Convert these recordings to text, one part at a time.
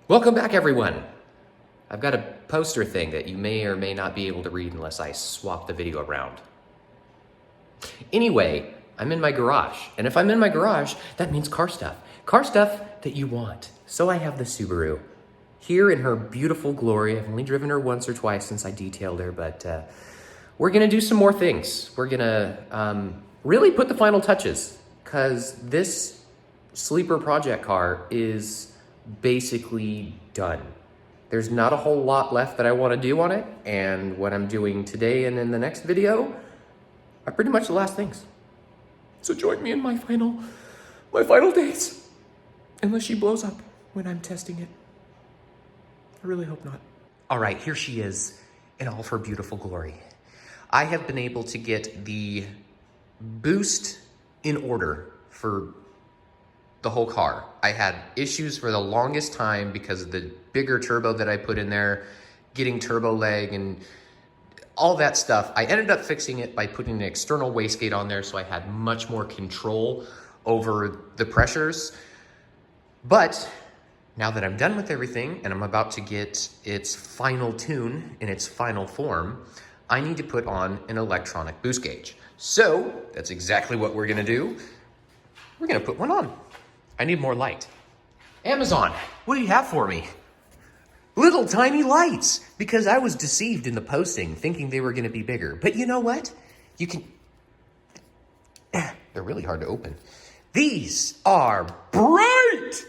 Welcome back, everyone. I've got a poster thing that you may or may not be able to read unless I swap the video around. Anyway, I'm in my garage, and if I'm in my garage, that means car stuff. Car stuff that you want. So I have the Subaru here in her beautiful glory. I've only driven her once or twice since I detailed her, but we're gonna do some more things. We're gonna really put the final touches, because this sleeper project car is basically done. There's not a whole lot left that I want to do on it, and what I'm doing today and in the next video are pretty much the last things. So join me in my final days. Unless she blows up when I'm testing it. I really hope not. All right, here she is in all of her beautiful glory. I have been able to get the boost in order for the whole car. I had issues for the longest time because of the bigger turbo that I put in there, getting turbo lag and all that stuff. I ended up fixing it by putting an external wastegate on there, so I had much more control over the pressures. But now that I'm done with everything and I'm about to get its final tune in its final form, I need to put on an electronic boost gauge. So that's exactly what we're gonna do. We're gonna put one on. I need more light. Amazon, what do you have for me? Little tiny lights, because I was deceived in the posting thinking they were gonna be bigger. But you know what? You can, they're really hard to open. These are bright,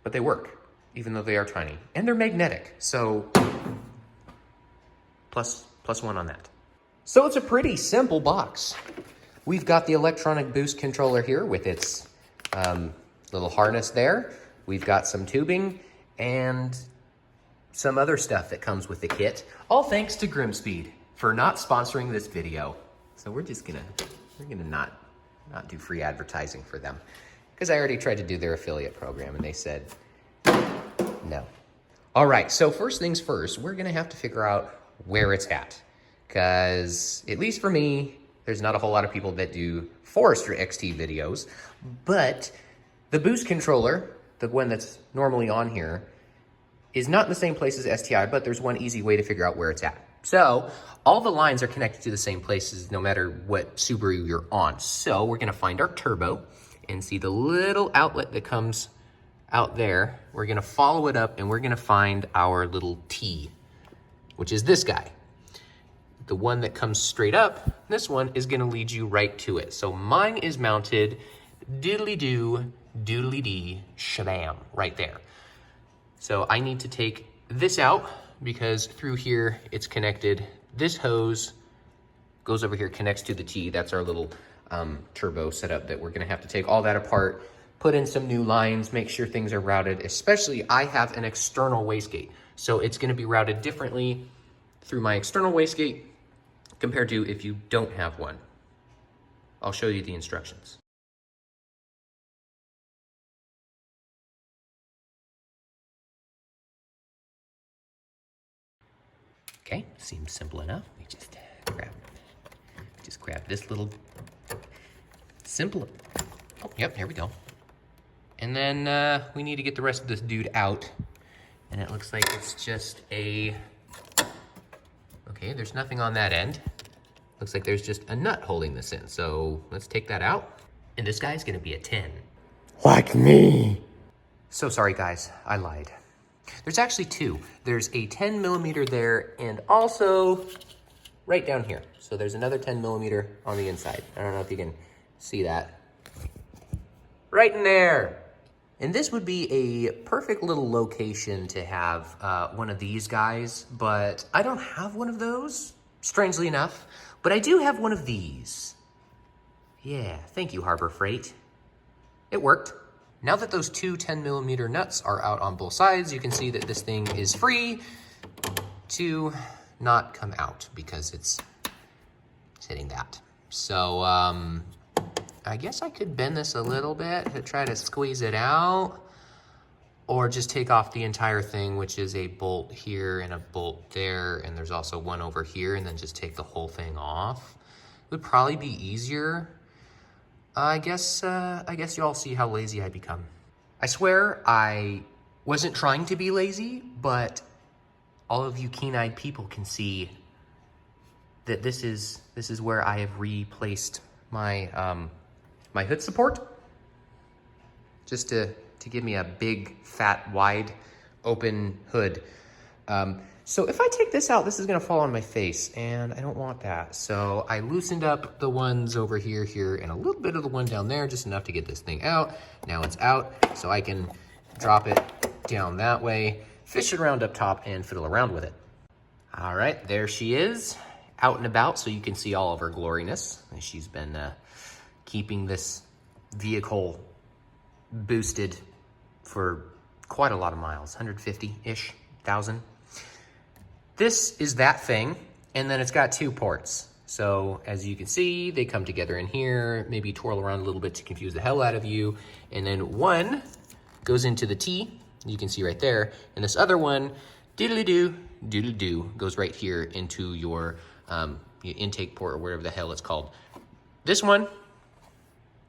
but they work, even though they are tiny. And they're magnetic, so plus one on that. So it's a pretty simple box. We've got the electronic boost controller here with its little harness there. We've got some tubing and some other stuff that comes with the kit. All thanks to Grimmspeed for not sponsoring this video. So we're gonna not do free advertising for them, because I already tried to do their affiliate program and they said no. All right, so first things first, we're gonna have to figure out where it's at, because at least for me, there's not a whole lot of people that do Forester XT videos, but the boost controller, the one that's normally on here, is not in the same place as STI, but there's one easy way to figure out where it's at. So all the lines are connected to the same places no matter what Subaru you're on. So we're gonna find our turbo and see the little outlet that comes out there. We're gonna follow it up and we're gonna find our little T, which is this guy. The one that comes straight up, this one is gonna lead you right to it. So mine is mounted diddly-doo, doodly-dee, shabam, right there. So I need to take this out because through here it's connected. This hose goes over here, connects to the T. That's our little turbo setup that we're gonna have to take all that apart, put in some new lines, make sure things are routed. Especially I have an external wastegate. So it's gonna be routed differently through my external wastegate compared to if you don't have one. I'll show you the instructions. Okay, seems simple enough. We just grab this little simple. Oh, yep, here we go. And then we need to get the rest of this dude out. And it looks like it's just a, okay, there's nothing on that end. Looks like there's just a nut holding this in. So let's take that out. And this guy's gonna be a 10. Like me. So sorry guys, I lied. There's actually two. There's a 10 millimeter there and also right down here. So there's another 10 millimeter on the inside. I don't know if you can see that. Right in there. And this would be a perfect little location to have one of these guys, but I don't have one of those, strangely enough, but I do have one of these. Yeah, thank you, Harbor Freight. It worked. Now that those two 10 millimeter nuts are out on both sides, you can see that this thing is free to not come out because it's hitting that. So I guess I could bend this a little bit to try to squeeze it out, or just take off the entire thing, which is a bolt here and a bolt there, and there's also one over here, and then just take the whole thing off. It would probably be easier. I guess you all see how lazy I become. I swear I Wasn't trying to be lazy, but all of you keen-eyed people can see that this is where I have replaced my my hood support, just to give me a big, fat, wide, open hood. So if I take this out, this is gonna fall on my face, and I don't want that. So I loosened up the ones over here, and a little bit of the one down there, just enough to get this thing out. Now it's out, so I can drop it down that way, fish it around up top, and fiddle around with it. All right, there she is, out and about, so you can see all of her gloriness. She's been keeping this vehicle boosted for quite a lot of miles, 150-ish thousand. This is that thing, and then it's got 2 ports. So as you can see, they come together in here, maybe twirl around a little bit to confuse the hell out of you. And then one goes into the T, you can see right there. And this other one, doodly-doo, goes right here into your intake port or whatever the hell it's called. This one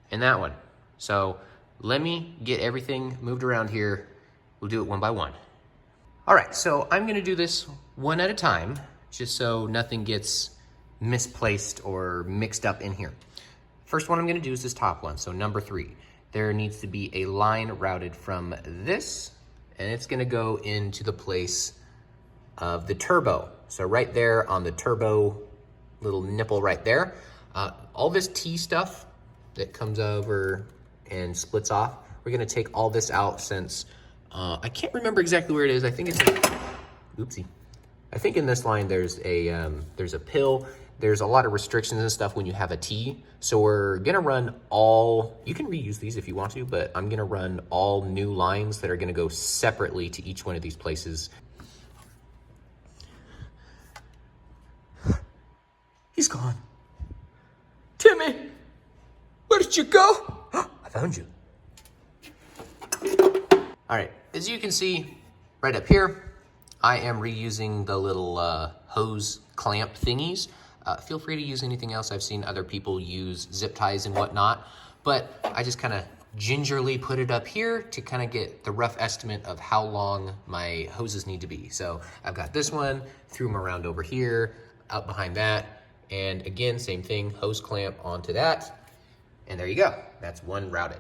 and that one. So let me get everything moved around here. We'll do it one by one. All right, so I'm gonna do this one at a time, just so nothing gets misplaced or mixed up in here. First one I'm gonna do is this top one, so number 3. There needs to be a line routed from this, and it's gonna go into the place of the turbo. So right there on the turbo little nipple right there. All this T stuff that comes over and splits off, we're gonna take all this out since I can't remember exactly where it is. I think it's oopsie. I think in this line there's a pill. There's a lot of restrictions and stuff when you have a T. So we're gonna run all, you can reuse these if you want to, but I'm gonna run all new lines that are gonna go separately to each one of these places. He's gone. Timmy, where did you go? I found you. All right, as you can see right up here, I am reusing the little hose clamp thingies. Feel free to use anything else. I've seen other people use zip ties and whatnot, but I just kind of gingerly put it up here to kind of get the rough estimate of how long my hoses need to be. So I've got this one, threw them around over here, out behind that, and again, same thing, hose clamp onto that, and there you go. That's one routed.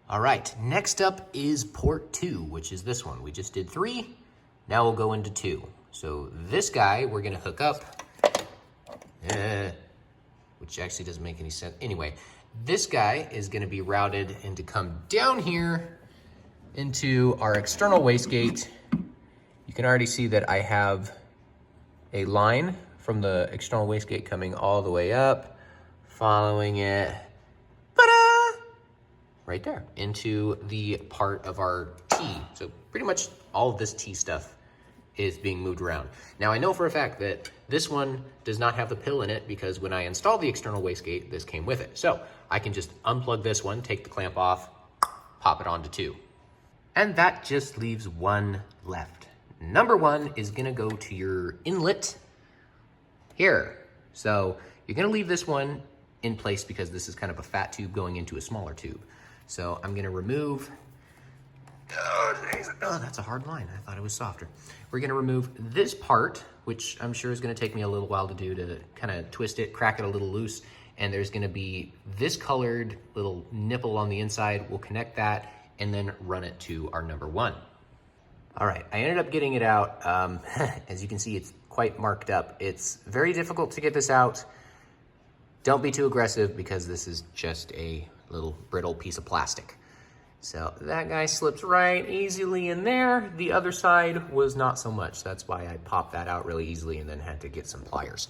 All right, next up is port 2, which is this one. We just did 3, now we'll go into 2. So this guy we're gonna hook up, which actually doesn't make any sense. Anyway, this guy is gonna be routed and to come down here into our external wastegate. You can already see that I have a line from the external wastegate coming all the way up, following it, right there into the part of our T. So pretty much all of this T stuff is being moved around. Now I know for a fact that this one does not have the pill in it because when I installed the external wastegate, this came with it. So I can just unplug this one, take the clamp off, pop it onto 2. And that just leaves one left. Number 1 is gonna go to your inlet here. So you're gonna leave this one in place because this is kind of a fat tube going into a smaller tube. So I'm gonna remove, oh, that's a hard line. I thought it was softer. We're gonna remove this part, which I'm sure is gonna take me a little while to do, to kind of twist it, crack it a little loose. And there's gonna be this colored little nipple on the inside. We'll connect that and then run it to our number 1. All right, I ended up getting it out. As you can see, it's quite marked up. It's very difficult to get this out. Don't be too aggressive because this is just a little brittle piece of plastic. So that guy slips right easily in there. The other side was not so much. That's why I popped that out really easily and then had to get some pliers.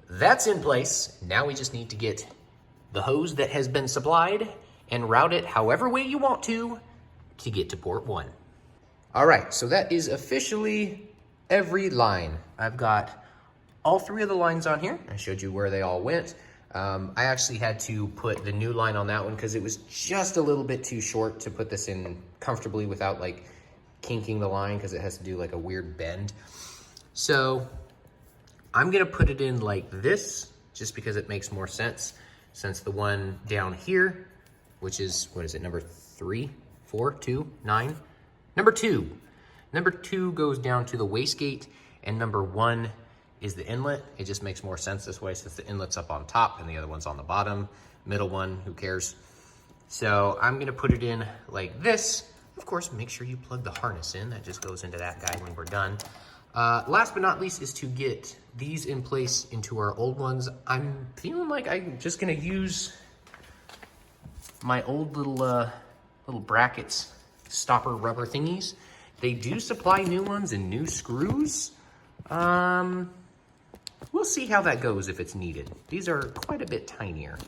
That's in place. Now we just need to get the hose that has been supplied and route it however way you want to get to port 1. All right, so that is officially every line. I've got all 3 of the lines on here. I showed you where they all went. I actually had to put the new line on that one because it was just a little bit too short to put this in comfortably without like kinking the line because it has to do like a weird bend. So I'm gonna put it in like this just because it makes more sense since the one down here, which is, what is it, number 3, 4, 2, 9, Number two. Number 2 goes down to the wastegate, and number 1 is the inlet. It just makes more sense this way since the inlet's up on top and the other one's on the bottom. Middle one, who cares? So I'm gonna put it in like this. Of course, make sure you plug the harness in. That just goes into that guy when we're done. Last but not least is to get these in place into our old ones. I'm feeling like I'm just gonna use my old little brackets, stopper rubber thingies. They do supply new ones and new screws. We'll see how that goes if it's needed. These are quite a bit tinier.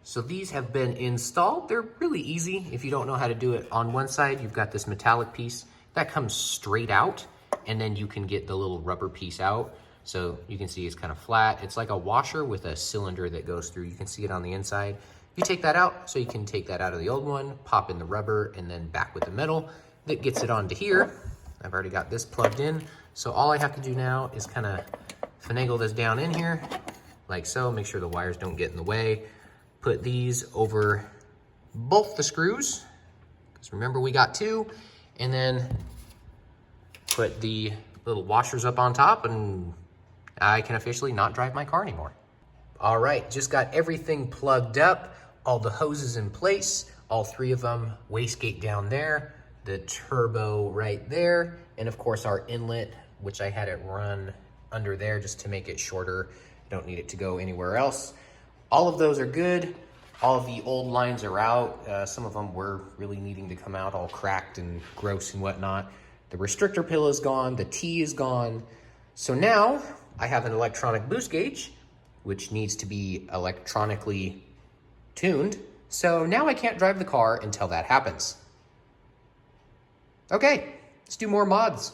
So these have been installed. They're really easy. If you don't know how to do it, on one side, you've got this metallic piece that comes straight out, and then you can get the little rubber piece out. So you can see it's kind of flat. It's like a washer with a cylinder that goes through. You can see it on the inside. You take that out, so you can take that out of the old one, pop in the rubber, and then back with the metal. That gets it onto here. I've already got this plugged in. So all I have to do now is kind of finagle this down in here, like so. Make sure the wires don't get in the way. Put these over both the screws, because remember we got 2, and then put the little washers up on top, and I can officially not drive my car anymore. All right, just got everything plugged up, all the hoses in place, all 3 of them, wastegate down there, the turbo right there, and of course our inlet, which I had it run under there just to make it shorter. Don't need it to go anywhere else. All of those are good. All of the old lines are out. Some of them were really needing to come out, all cracked and gross and whatnot. The restrictor pill is gone, the T is gone. So now I have an electronic boost gauge, which needs to be electronically tuned. So now I can't drive the car until that happens. Okay, let's do more mods.